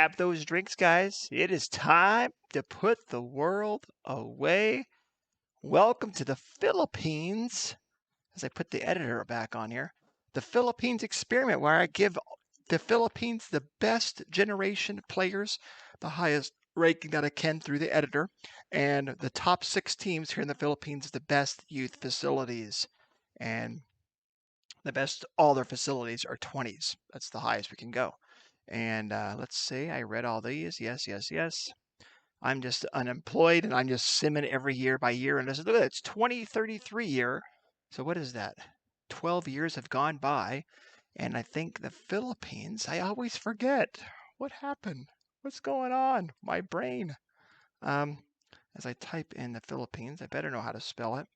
grab those drinks, guys. It is time to put the world away. Welcome to the Philippines. As I put the editor back on here, the Philippines experiment, where I give the Philippines the best generation players, the highest ranking that I can through the editor, and the top 6 teams here in the Philippines, the best youth facilities. And the best, all their facilities are 20s. That's the highest we can go. And let's see, I read all these. Yes, yes, yes. I'm just unemployed and I'm just simming every year by year. And look at that, it's 2033 year. So what is that? 12 years have gone by. And I think the Philippines, I always forget. What happened? What's going on? My brain. As I type in the Philippines, I better know how to spell it.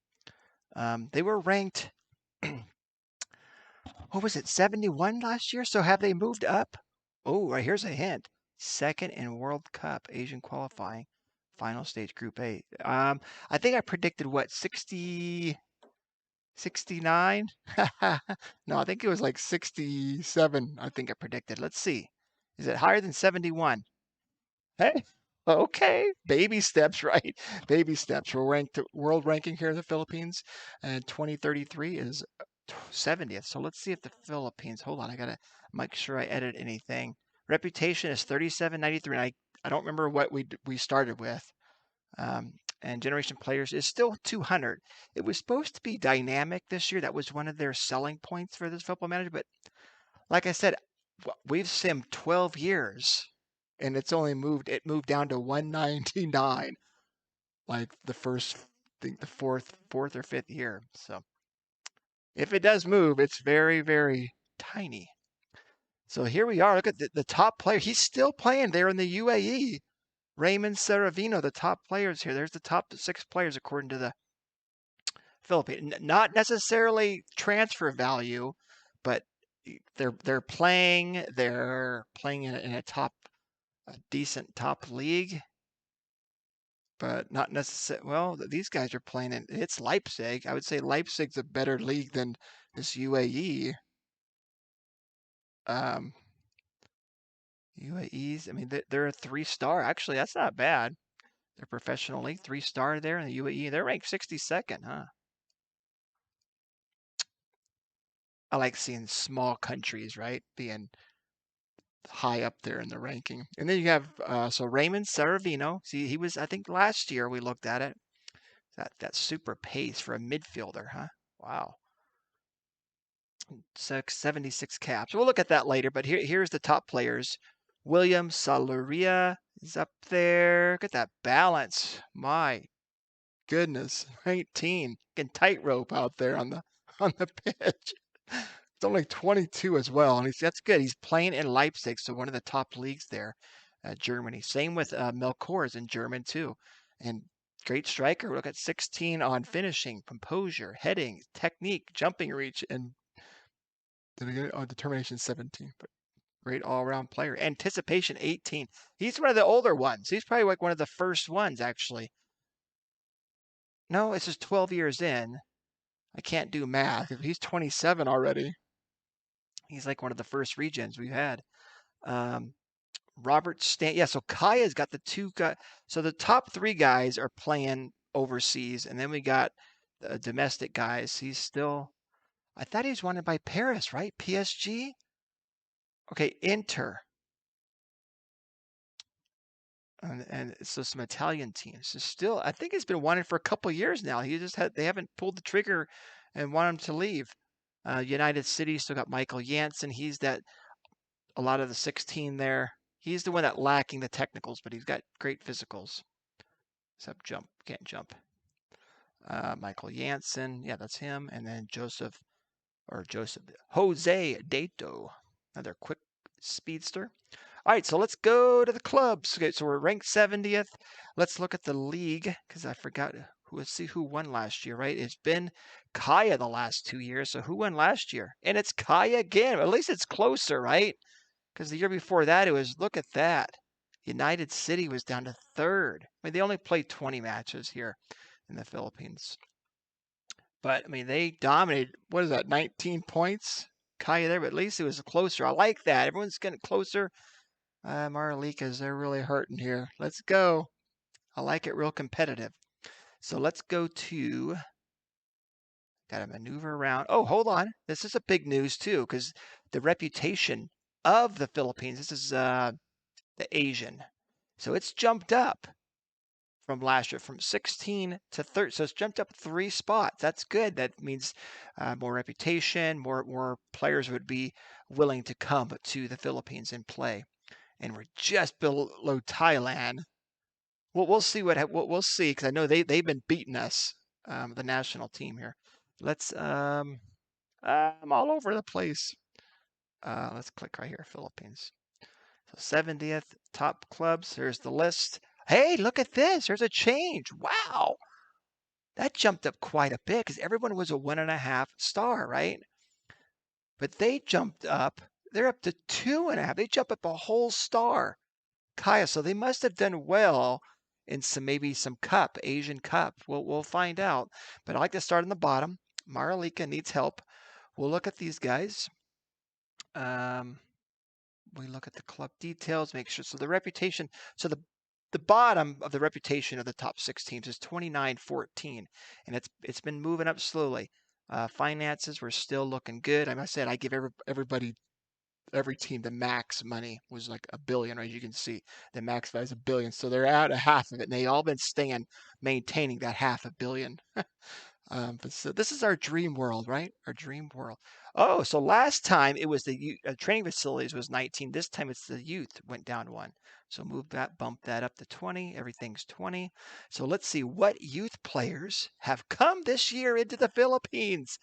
They were ranked, what was it, 71 last year? So have they moved up? Oh, right, here's a hint. Second in World Cup Asian qualifying, final stage Group A. I think I predicted what, 60, 69? No, I think it was like 67. I think I predicted. Let's see. Is it higher than 71? Hey, okay. Baby steps, right? Baby steps. We're ranked world ranking here in the Philippines, and 2033 is 70th. So let's see if the Philippines. Hold on, I gotta make sure I edit anything. Reputation is 3793. And I don't remember what we started with. And generation players is still 200. It was supposed to be dynamic this year. That was one of their selling points for this football manager. But like I said, we've simmed 12 years, and it's only moved. It moved down to 199, like the first, I think the fourth or fifth year. So if it does move, it's very, very tiny. So here we are. Look at the top player. He's still playing there in the UAE. Raymond Saravino, the top players here. There's the top 6 players according to the Philippines. Not necessarily transfer value, but they're playing in a decent top league, but not necessarily. Well, these guys are playing in, it's Leipzig. I would say Leipzig's a better league than this UAE. UAE's, I mean, they're a 3-star. Actually, that's not bad. They're professional league, 3-star there in the UAE. They're ranked 62nd, huh? I like seeing small countries, right, being high up there in the ranking. And then you have so Raymond Saravino. See, he was, I think last year we looked at it. That super pace for a midfielder, huh? Wow. 76 caps. We'll look at that later, but here's the top players. William Salaria is up there. Look at that balance. My goodness. 19. Can tightrope out there on the pitch. It's only 22 as well, and that's good. He's playing in Leipzig, so one of the top leagues there, Germany. Same with Melkor is in German too, and great striker. Look at 16 on finishing, composure, heading, technique, jumping reach, and determination 17. But great all-around player. Anticipation 18. He's one of the older ones. He's probably like one of the first ones actually. No, it's just 12 years in. I can't do math. If he's 27 already, he's like one of the first regens we've had. Robert Stan. Yeah, so Kaya's got the 2 guys. So the top 3 guys are playing overseas, and then we got the domestic guys. He's still. I thought he was wanted by Paris, right? PSG. Okay, Inter. And so some Italian teams. So still, I think he's been wanted for a couple years now. They haven't pulled the trigger and want him to leave. United City still got Michael Janssen. He's that. A lot of the 16 there. He's the one that lacking the technicals, but he's got great physicals. Except jump, can't jump. Michael Janssen, yeah, that's him. And then Jose Dato, another quick speedster. All right, so let's go to the clubs. Okay, so we're ranked 70th. Let's look at the league because I forgot. Let's see who won last year, right? It's been Kaya the last 2 years. So who won last year? And it's Kaya again. At least it's closer, right? Because the year before that, it was, look at that. United City was down to 3rd. I mean, they only played 20 matches here in the Philippines. But, I mean, they dominated, what is that, 19 points? Kaya there, but at least it was closer. I like that. Everyone's getting closer. Marlikas, they're really hurting here. Let's go. I like it real competitive. So let's go to, got to maneuver around. Oh, hold on. This is a big news too, because the reputation of the Philippines, this is the Asian. So it's jumped up from last year, from 16 to 30. So it's jumped up 3 spots. That's good. That means more reputation, more players would be willing to come to the Philippines and play. And we're just below Thailand. We'll see we'll see, because I know they've been beating us, the national team here. Let's I'm all over the place. Let's click right here, Philippines. So 70th top clubs. Here's the list. Hey, look at this. There's a change. Wow. That jumped up quite a bit because everyone was a 1.5 star, right? But they jumped up. They're up to 2.5. They jump up a whole star. Kaya, so they must have done well in maybe some cup, Asian Cup. We'll find out. But I like to start on the bottom. Maralika needs help. We'll look at these guys. We look at the club details, make sure. So the reputation, so the bottom of the reputation of the top 6 teams is 29-14, and it's been moving up slowly. Finances were still looking good. I said I give every team the max money was like $1 billion, as you can see. The max value is $1 billion, so they're at a half of it, and they all been maintaining that $500 million. But so this is our dream world, right? Our dream world. Oh, so last time it was the training facilities was 19. This time it's the youth went down 1. So bump that up to 20. Everything's 20. So let's see what youth players have come this year into the Philippines.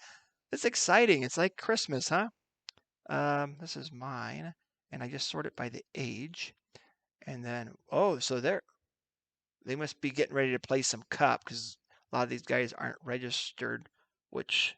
It's exciting. It's like Christmas, huh? This is mine, and I just sort it by the age. And then, oh, so they must be getting ready to play some cup, because a lot of these guys aren't registered, which,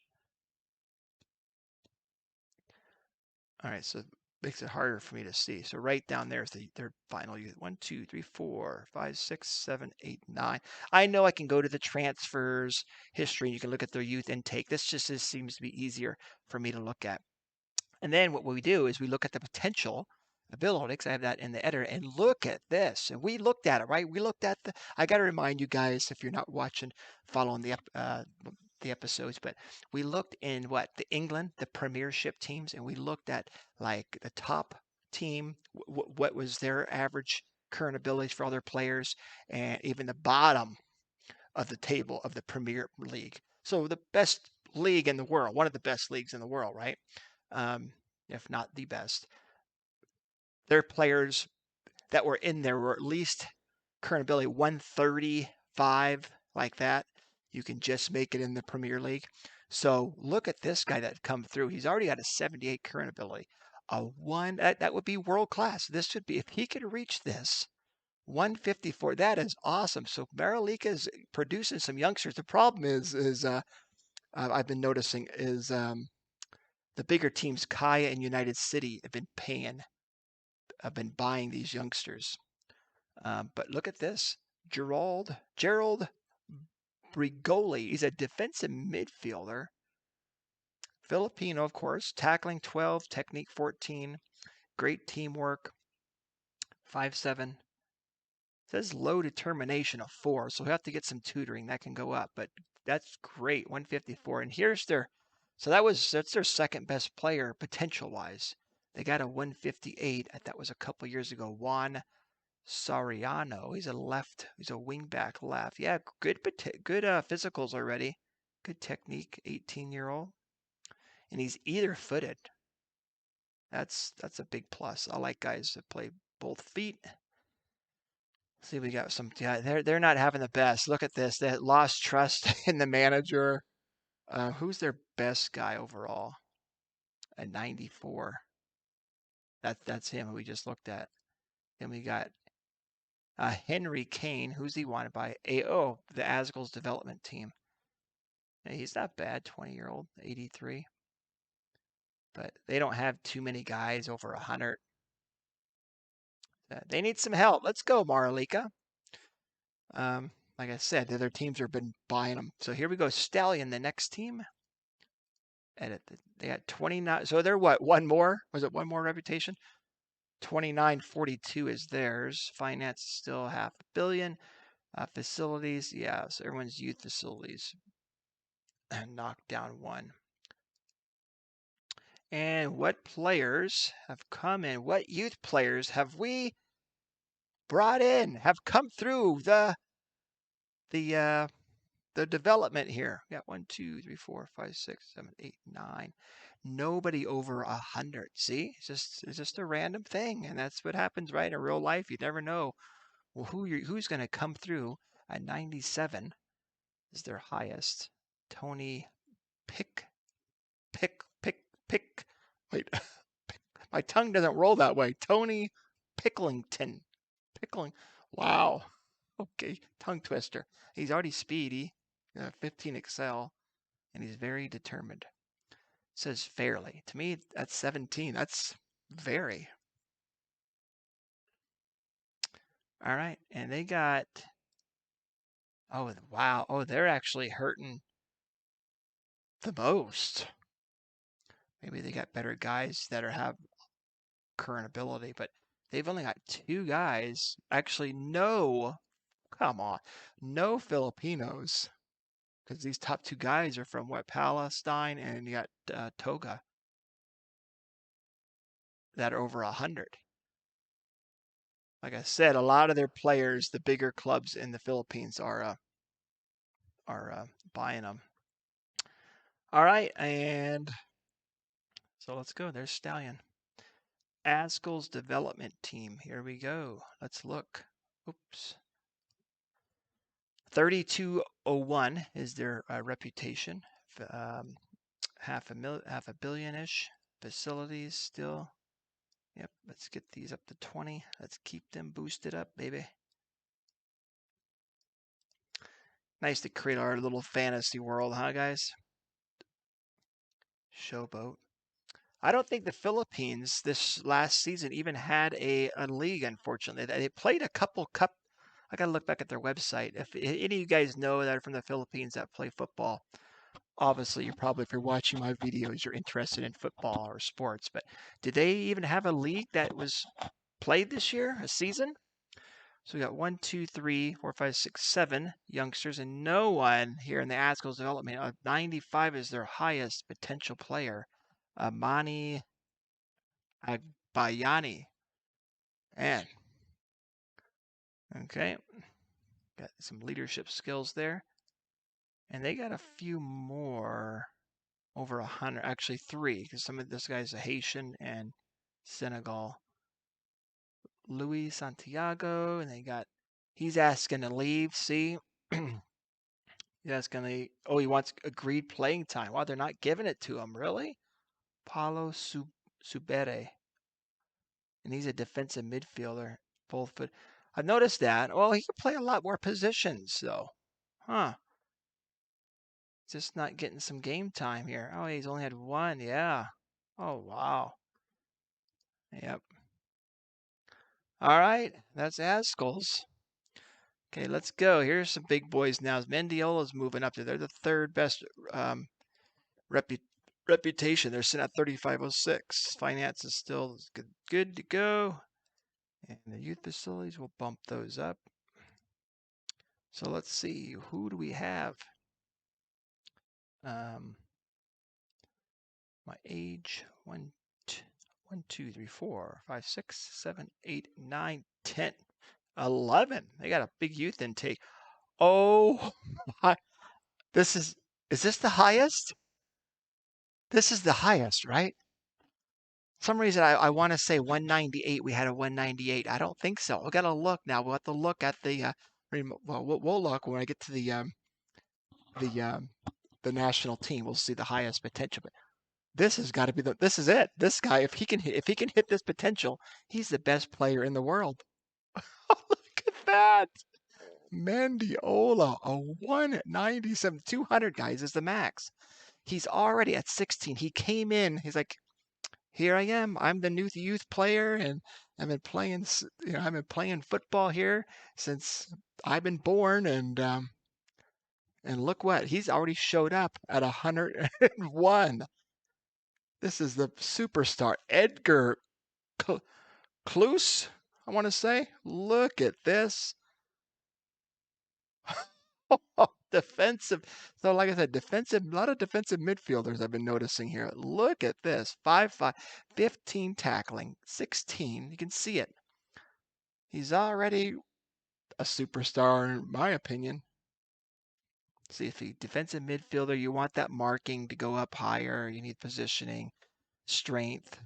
all right, so it makes it harder for me to see. So right down there is their final youth. 1, 2, 3, 4, 5, 6, 7, 8, 9. I know I can go to the transfers history, and you can look at their youth intake. This seems to be easier for me to look at. And then what we do is we look at the potential abilities. I have that in the editor, and look at this. And we looked at it, right? We looked at I got to remind you guys, if you're not watching, following the episodes, but we looked in the England, the Premiership teams, and we looked at like the top team, what was their average current abilities for all their players, and even the bottom of the table of the Premier League. So the best league in the world, one of the best leagues in the world, right? If not the best. Their players that were in there were at least current ability 135, like that. You can just make it in the Premier League. So look at this guy that come through. He's already got a 78 current ability. That would be world class. This would be, if he could reach this 154. That is awesome. So Maralika is producing some youngsters. The problem is I've been noticing is the bigger teams, Kaya and United City, have been buying these youngsters. But look at this. Gerald Brigoli. He's a defensive midfielder. Filipino, of course. Tackling 12, technique 14. Great teamwork. 5'7". Says low determination of 4, so he'll have to get some tutoring. That can go up, but that's great. 154. And that's their second best player potential wise. They got a 158. That was a couple years ago. Juan Soriano. He's a wingback left. Yeah, good physicals already. Good technique. 18-year-old, and he's either footed. That's a big plus. I like guys that play both feet. See, we got some. Yeah, they're not having the best. Look at this. They lost trust in the manager. Who's their best guy overall? At 94. That's him who we just looked at. Then we got Henry Kane. Who's he wanted by? The Asgles development team. Hey, he's not bad. 20-year-old, 83. But they don't have too many guys over 100. They need some help. Let's go, Maralika. Like I said, the other teams have been buying them. So here we go. Stallion, the next team. Edit. They had 29. So they're what? One more? Was it one more reputation? 2942 is theirs. Finance is still $500 million. Facilities, yeah, so everyone's youth facilities. Knocked down one. And what players have come in? What youth players have we brought in? Have come through the development here? We got 1, 2, 3, 4, 5, 6, 7, 8, 9. Nobody over 100. See, it's just a random thing, and that's what happens, right? In real life, you never know. Well, who's going to come through at 97 is their highest. Tony Pick. Wait, my tongue doesn't roll that way. Tony Picklington. Wow. Okay, tongue twister. He's already speedy, 15 Excel, and he's very determined. It says fairly. To me, that's 17. That's very. All right, and they got. Oh wow! Oh, they're actually hurting the most. Maybe they got better guys that have current ability, but they've only got 2 guys. Actually, no Filipinos, because these top 2 guys are from Palestine, and you got Toga that are over 100. Like I said, a lot of their players, the bigger clubs in the Philippines, are buying them. All right, and so let's go. There's Stallion. Askel's development team. Here we go. Let's look. Oops. 3201 is their reputation. $500 million-ish. Facilities still. Yep, let's get these up to 20. Let's keep them boosted up, baby. Nice to create our little fantasy world, huh, guys? Showboat. I don't think the Philippines this last season even had a league, unfortunately. They played a couple cup. I got to look back at their website. If any of you guys know that are from the Philippines that play football, obviously you're probably, if you're watching my videos, you're interested in football or sports. But did they even have a league that was played this year, a season? So we got 1, 2, 3, 4, 5, 6, 7 youngsters, and no one here in the Askel's development. 95 is their highest potential player. Mani Agbayani. Man. Okay. Got some leadership skills there. And they got a few more over 100. Actually, 3, because some of this guy's a Haitian and Senegal. Luis Santiago, and he's asking to leave. See? He's asking he wants agreed playing time. Wow, they're not giving it to him, really? Paulo Subere. And he's a defensive midfielder. Full foot. I've noticed that. Well, he can play a lot more positions, though. Huh. Just not getting some game time here. Oh, he's only had 1. Yeah. Oh, wow. Yep. All right. That's Askel's. Okay, let's go. Here's some big boys now. Mendiola's moving up there. They're the 3rd best reputation. They're sitting at 3506. Finance is still good to go. And the youth facilities will bump those up. So let's see. Who do we have? My age 1, 2, 3, 4, 5, 6, 7, 8, 9, 10, 11. They got a big youth intake. Oh my. Is this the highest? This is the highest, right? Some reason I want to say 198. We had a 198. I don't think so. We got to look now. We'll have to look at the well, we'll look when I get to the national team. We'll see the highest potential. But this has got to be this is it. This guy, if he can hit this potential, he's the best player in the world. Look at that. Mandiola, a 197, 200 guys is the max. He's already at 16. He came in. He's like, here I am. I'm the new youth player, and I've been playing. I've been playing football here since I've been born, and look what he's already showed up at 101. This is the superstar Edgar Klus, I want to say. Look at this. Defensive. So, like I said, defensive. A lot of defensive midfielders I've been noticing here. Look at this. 5'5", 15 tackling, 16. You can see it. He's already a superstar, in my opinion. See, if he defensive midfielder, you want that marking to go up higher. You need positioning, strength.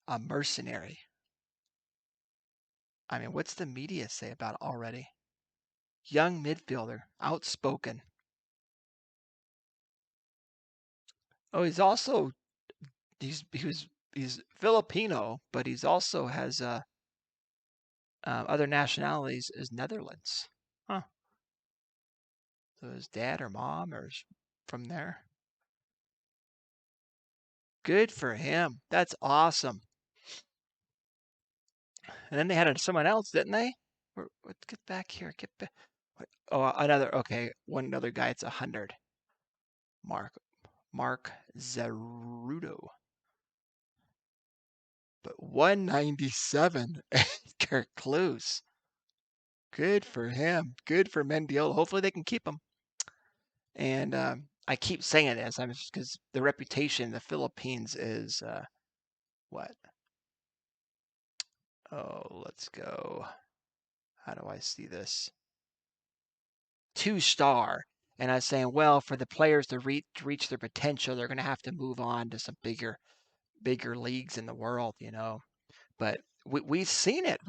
A mercenary. I mean, what's the media say about it already? Young midfielder, outspoken. Oh, he's Filipino, but he's also has other nationalities as Netherlands. Huh. So his dad or mom or from there. Good for him. That's awesome. And then they had someone else, didn't they? Let's get back here. Get back. Oh, another. Okay, one other guy. It's 100. Mark Zerudo. But 197. Edgar Klus. Good for him. Good for Mendiola. Hopefully they can keep him. And I keep saying this because the reputation in the Philippines is what? Oh, let's go. How do I see this? 2-star. And I was saying, well, for the players to reach their potential, they're going to have to move on to some bigger leagues in the world, But we've seen it.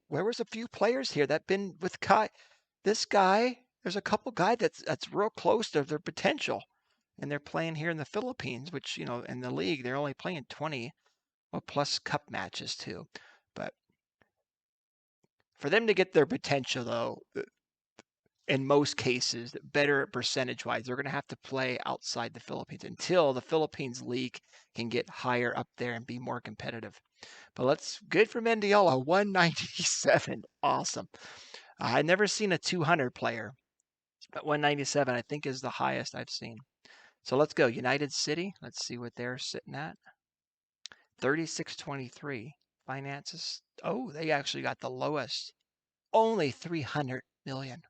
There was a few players here that been with Kai. This guy, there's a couple guys that's real close to their potential, and they're playing here in the Philippines, which in the league they're only playing 20, well, plus cup matches too. But for them to get their potential, though, in most cases, better percentage-wise, they're going to have to play outside the Philippines until the Philippines league can get higher up there and be more competitive. But good for Mendiola, 197, awesome. I've never seen a 200 player, but 197 I think is the highest I've seen. So let's go United City. Let's see what they're sitting at. 3623 finances. Oh, they actually got the lowest. Only 300 million.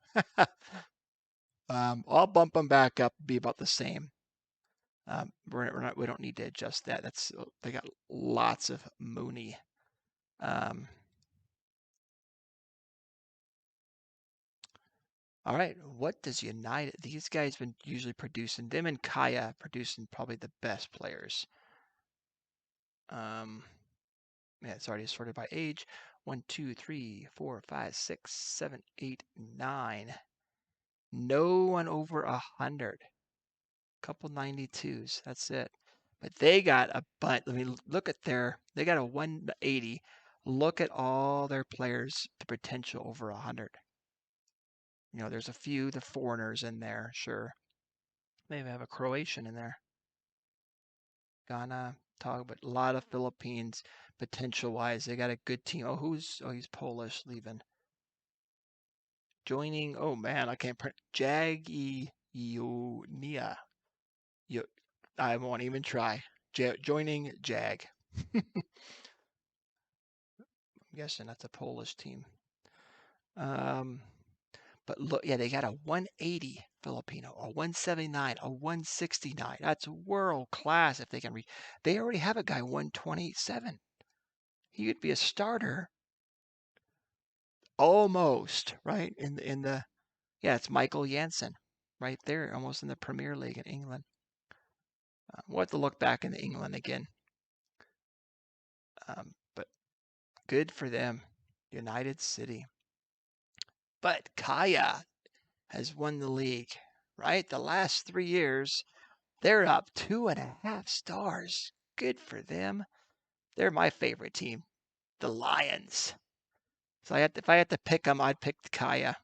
I'll bump them back up, be about the same. We don't need to adjust that. They got lots of money. All right, what does United? These guys been usually producing them and Kaya producing probably the best players. Yeah, it's already sorted by age. 1, 2, 3, 4, 5, 6, 7, 8, 9. No one over 100. Couple 92s. That's it. But they got a bunch. I mean, look at they got a 180. Look at all their players, the potential over 100. There's a few, the foreigners in there, sure. Maybe have a Croatian in there. Ghana, but a lot of Philippines potential-wise. They got a good team. He's Polish leaving. Joining, oh man, I can't print. Jagiellonia. I won't even try. Joining Jag. I'm guessing that's a Polish team. But look, yeah, they got a 180 Filipino, a 179, a 169. That's world class if they can reach. They already have a guy 127. He could be a starter almost, right? Yeah, it's Michael Janssen right there, almost in the Premier League in England. We'll have to look back in England again. But good for them, United City. But Kaya has won the league, right? The last 3 years, they're up 2.5 stars. Good for them. They're my favorite team, the Lions. So if I had to pick them, I'd pick the Kaya.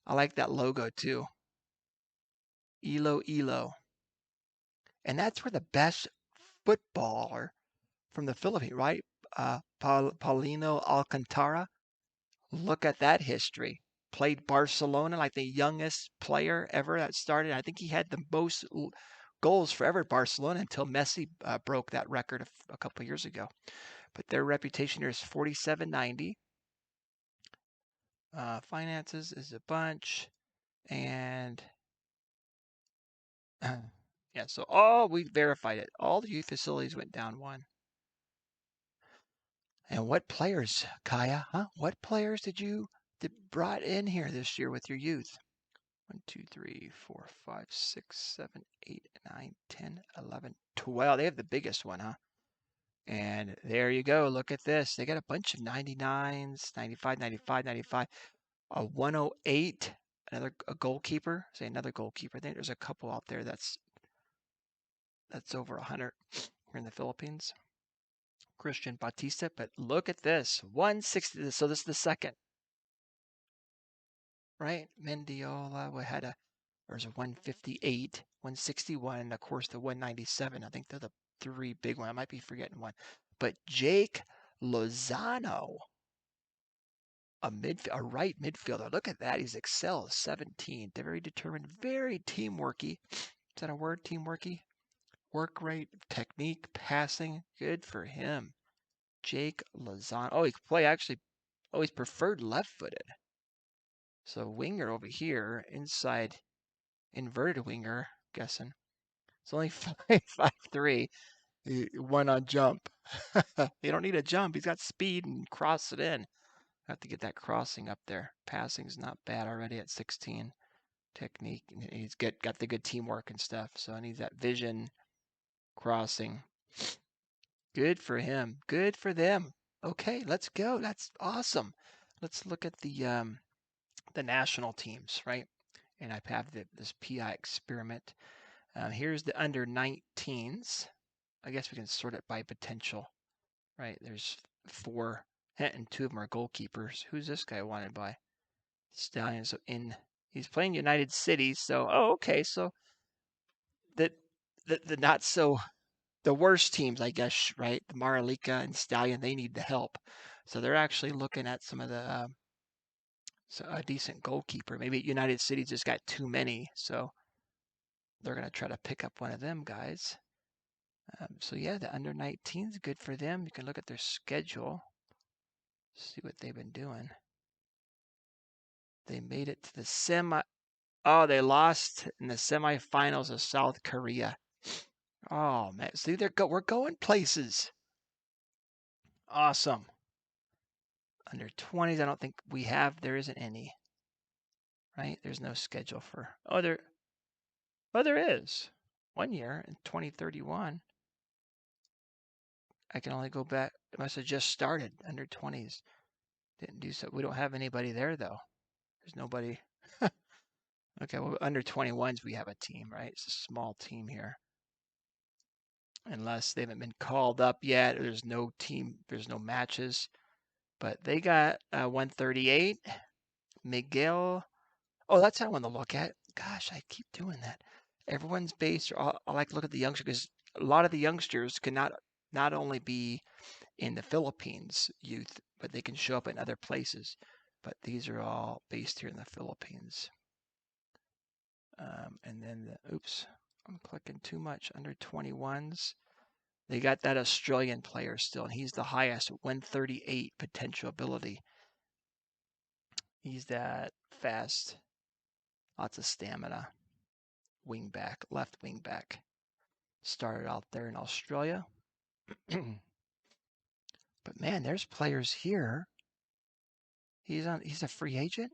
I like that logo too. Ilo. And that's where the best footballer from the Philippines, right? Paulino Alcantara. Look at that history. Played Barcelona like the youngest player ever that started. I think he had the most goals for ever at Barcelona until Messi broke that record a couple years ago. but their reputation here is 4790. Finances is a bunch, and yeah, so we verified it. All the youth facilities went down one. And what players, Kaya? Huh? What players did you brought in here this year with your youth? 1, 2, 3, 4, 5, 6, 7, 8, 9, 10, 11, 12. They have the biggest one, huh? And there you go. Look at this. They got a bunch of 99s, 95, 95, 95, a 108, a goalkeeper. Say another goalkeeper. I think there's a couple out there that's over 100 here in the Philippines. Christian Batista, but look at this. 160. So this is the second. Right? Mendiola, we had there's a 158, 161, and of course the 197. I think they're the three big ones. I might be forgetting one. But Jake Lozano, a right midfielder. Look at that. He's excels 17. They're very determined, very teamworky. Is that a word? Teamworky? Work rate, technique, passing. Good for him. Jake Lozano. Oh, he can play actually. Oh, he's preferred left-footed. So winger over here, inside inverted winger, guessing. It's only 5'3", one on jump. You don't need a jump. He's got speed and cross it in. Have to get that crossing up there. Passing's not bad already at 16. Technique. He's got the good teamwork and stuff. So I need that vision, crossing. Good for him. Good for them. Okay, let's go. That's awesome. Let's look at the national teams, right? And I have this PI experiment. Here's the under 19s. I guess we can sort it by potential, right? There's 4, and 2 of them are goalkeepers. Who's this guy wanted by? Stallion. So he's playing United City. So okay. So the not so the worst teams, I guess, right? The Maralika and Stallion, they need the help. So they're actually looking at some of the a decent goalkeeper. Maybe United City just got too many, so they're going to try to pick up one of them guys. So yeah, the under 19 is good for them. You can look at their schedule, see what they've been doing. They made it to the semi. Oh, they lost in the semifinals of South Korea. Oh man, see, we're going places. Awesome. Under 20s, I don't think we have. There isn't any. Right? There's no schedule for. Oh, there is. 1 year in 2031. I can only go back. It must have just started. Under 20s. Didn't do so. We don't have anybody there though. There's nobody. Okay, well, under 21s we have a team, right? It's a small team here. Unless they haven't been called up yet. There's no team. There's no matches. But they got 138. Miguel. Oh, that's what I want to look at. Gosh, I keep doing that. Everyone's based. I like to look at the youngsters because a lot of the youngsters can not only be in the Philippines youth, but they can show up in other places. But these are all based here in the Philippines. And then, oops, I'm clicking too much. Under 21s. They got that Australian player still, and he's the highest, 138 potential ability. He's that fast, lots of stamina. Wing back, left wing back. Started out there in Australia. But man, there's players here. He's a free agent?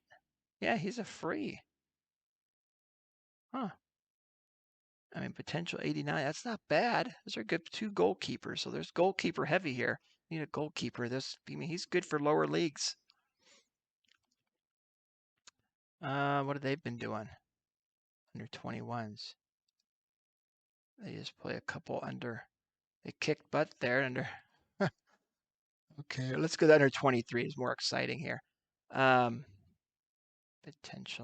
Yeah, he's a free. Huh. I mean, potential 89. That's not bad. Those are good 2 goalkeepers. So there's goalkeeper heavy here. Need a goalkeeper. He's good for lower leagues. What have they been doing? Under 21s. They just play a couple under. They kicked butt there under. Okay, let's go to under 23. It's more exciting here. Potential.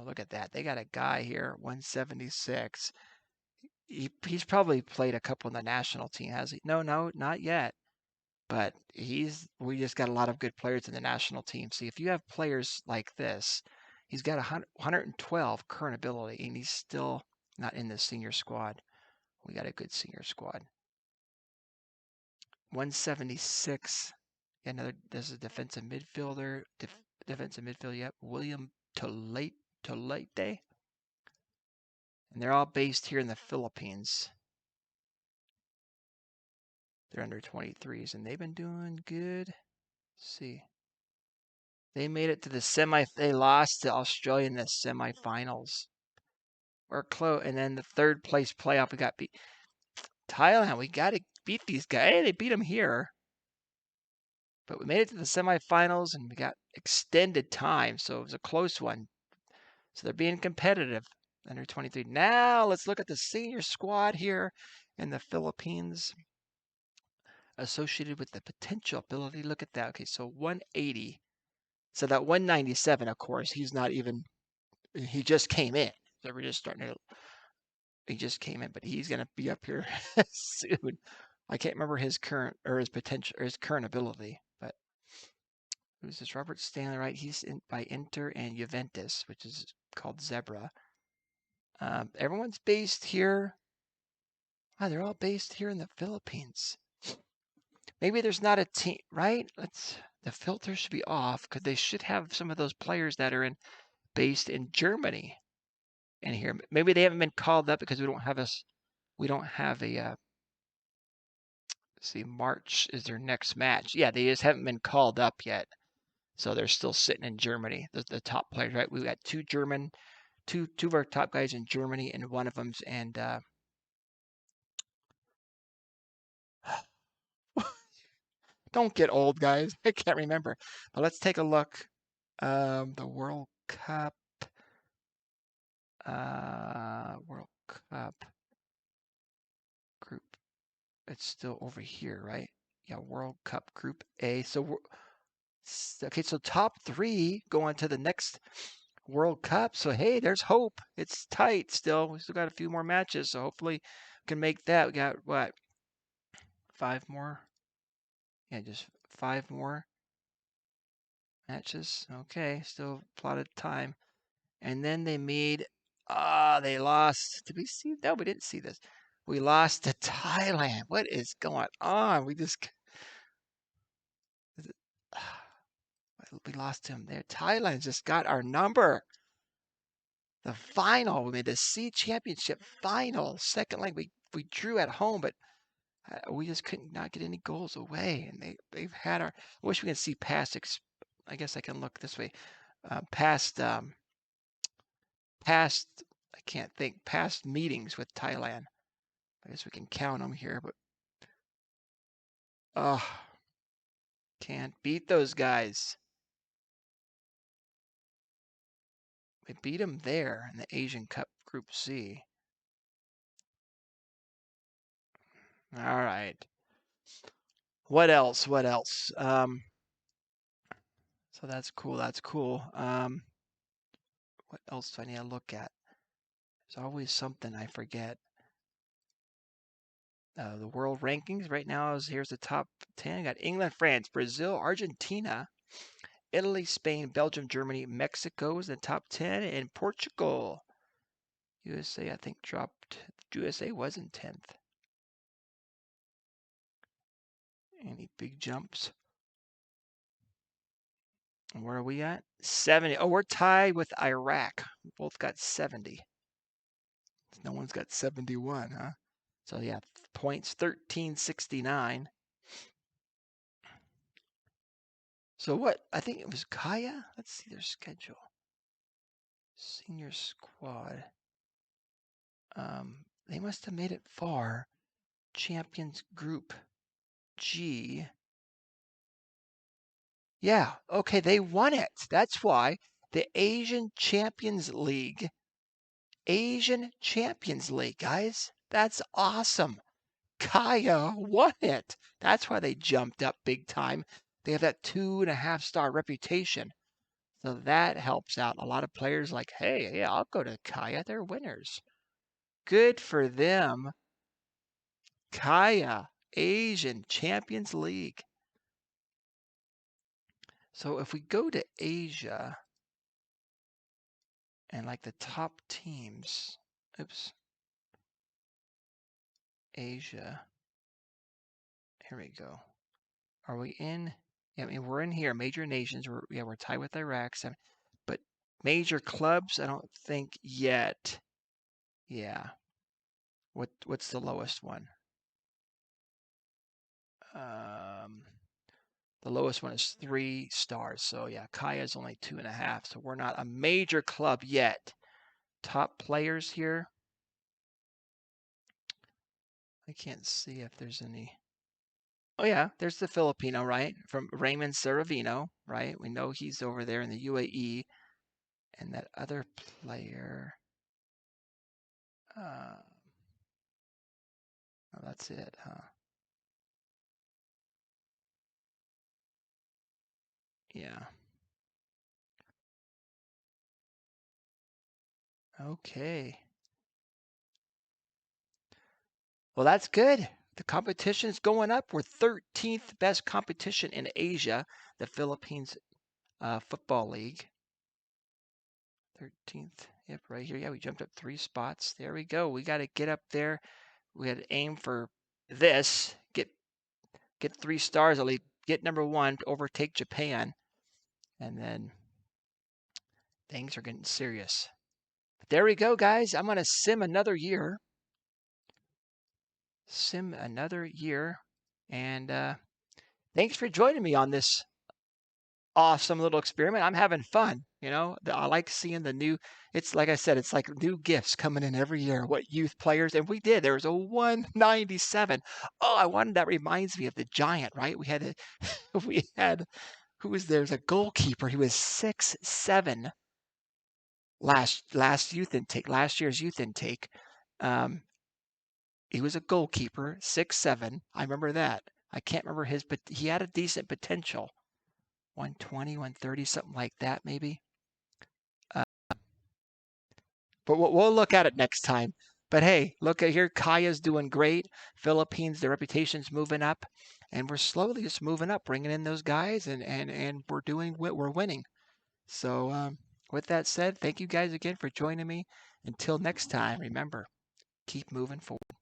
Look at that. They got a guy here, 176. He's probably played a couple in the national team, has he? No, not yet. But we just got a lot of good players in the national team. See, if you have players like this, he's got 112 current ability, and he's still not in the senior squad. We got a good senior squad. 176 Yeah, this is a defensive midfielder. Defensive midfielder, yep. William Tolate. And they're all based here in the Philippines. They're under 23s, and they've been doing good. Let's see. They made it to the they lost to Australia in the semifinals. We're close, and then the third place playoff, we got beat. Thailand, we got to beat these guys. Hey, they beat them here. But we made it to the semifinals, and we got extended time, so it was a close one. So they're being competitive. Under 23. Now let's look at the senior squad here in the Philippines associated with the potential ability. Look at that. Okay, so 180. So that 197, of course, he just came in. So we're just starting to, he just came in, but he's going to be up here soon. I can't remember his current or his potential or his current ability, but who's this? Robert Stanley, right? He's by Inter and Juventus, which is called Zebra. Everyone's based here. Wow, they're all based here in the Philippines. Maybe there's not a team, right? The filter should be off because they should have some of those players that are based in Germany in here. Maybe they haven't been called up because we don't have a see, March is their next match. Yeah, they just haven't been called up yet. So they're still sitting in Germany. The top players, right? We've got two of our top guys in Germany, and one of them's and don't get old, guys. I can't remember. But let's take a look. The World Cup. World Cup group. It's still over here, right? Yeah, World Cup Group A. So okay, so top 3 go on to the next World Cup. So hey, there's hope. It's tight still. We still got a few more matches, so hopefully we can make that. We got what? 5 more? Yeah, just 5 more matches. Okay, still plotted time. And then they made they lost. Did we see? No, we didn't see this. We lost to Thailand. What is going on? We lost to them there. Thailand just got our number. The final, we made the C Championship final. Second leg, we drew at home, but we just couldn't not get any goals away. And they've had our. I wish we could see past. I guess I can look this way. Past. I can't think. Past meetings with Thailand. I guess we can count them here, but can't beat those guys. We beat them there in the Asian Cup Group C. All right. What else? So that's cool. What else do I need to look at? There's always something I forget. The world rankings right now here's the top 10. I got England, France, Brazil, Argentina, Italy, Spain, Belgium, Germany, Mexico is in the top 10, and Portugal. USA, I think, dropped. USA was in 10th. Any big jumps? And where are we at? 70. Oh, we're tied with Iraq. We both got 70. No one's got 71, huh? So yeah, points 1369. So what? I think it was Kaya. Let's see their schedule. Senior squad. They must have made it far. Champions Group G. Yeah, okay, they won it. That's why the Asian Champions League. Asian Champions League, guys. That's awesome. Kaya won it. That's why they jumped up big time. They have that 2.5-star reputation. So that helps out a lot of players like, hey, yeah, I'll go to Kaya. They're winners. Good for them. Kaya, Asian Champions League. So if we go to Asia and like the top teams, Asia, here we go. Are we in I mean, we're in here, major nations. We're tied with Iraq, but major clubs, I don't think yet. Yeah. What's the lowest one? The lowest one is 3 stars. So yeah, Kaya's only 2.5. So we're not a major club yet. Top players here. I can't see if there's any. Oh yeah, there's the Filipino, right? From Raymond Saravino, right? We know he's over there in the UAE. And that other player. Oh, that's it, huh? Yeah. Okay. Well, that's good. The competition's going up. We're 13th best competition in Asia, the Philippines Football League. 13th. Yep, right here. Yeah, we jumped up 3 spots. There we go. We got to get up there. We had to aim for this. Get 3 stars at least. Get number 1 to overtake Japan. And then things are getting serious. But there we go, guys. I'm going to sim another year. And thanks for joining me on this awesome little experiment. I'm having fun. I like seeing the new. It's like I said, it's like new gifts coming in every year. What youth players, and we did. There was a 197. Oh, that reminds me of the Giant, right? We had who was there's a goalkeeper. He was 6'7" last year's youth intake. Um, he was a goalkeeper, 6'7". I remember that. I can't remember but he had a decent potential. 120, 130, something like that, maybe. But we'll look at it next time. But hey, look at here. Kaya's doing great. Philippines, their reputation's moving up. And we're slowly just moving up, bringing in those guys, and we're winning. So with that said, thank you guys again for joining me. Until next time, remember, keep moving forward.